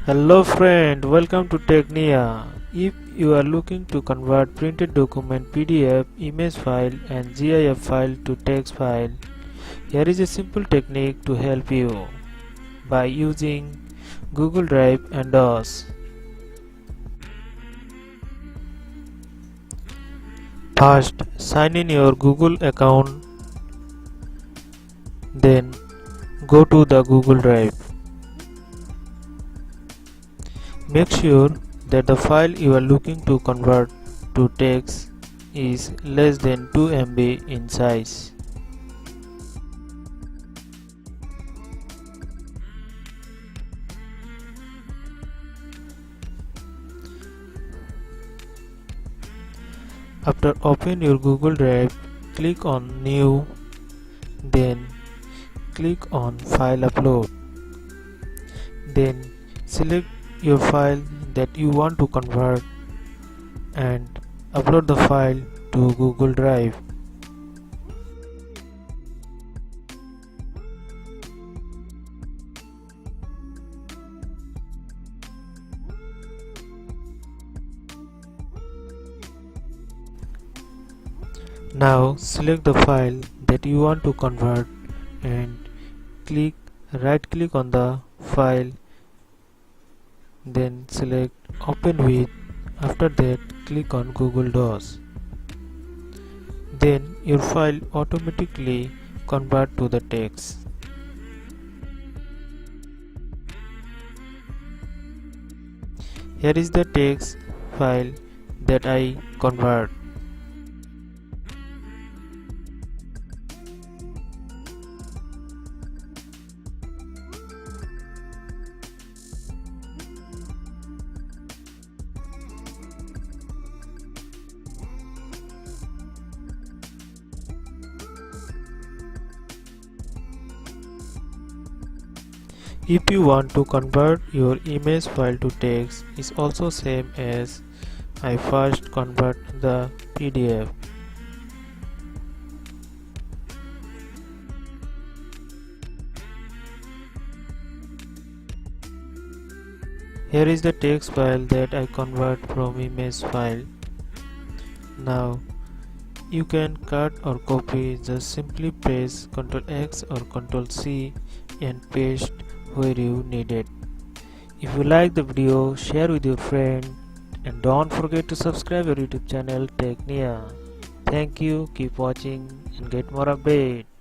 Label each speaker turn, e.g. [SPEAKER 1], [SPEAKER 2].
[SPEAKER 1] Hello friend, welcome to Taqnia. If you are looking to convert printed document PDF, image file and GIF file to text file, here is a simple technique to help you by using Google Drive and DOS. First, sign in your Google account, then go to the Google Drive. Make sure that the file you are looking to convert to text is less than 2 MB in size. After open your Google Drive, click on New, then click on File Upload. Then select your file that you want to convert and upload the file to Google Drive. Now select the file that you want to convert and right click on the file, then select Open With. After that, click on Google DOS. Then your file automatically convert to the text. Here is the text file that I convert. If you want to convert your image file to text, is also same as I first convert the PDF. Here is the text file that I convert from image file. Now you can cut or copy, just simply press Ctrl X or Ctrl C and paste where you need it. If you like the video, share with your friend and don't forget to subscribe our YouTube channel Taqnia. Thank you, keep watching and get more updates.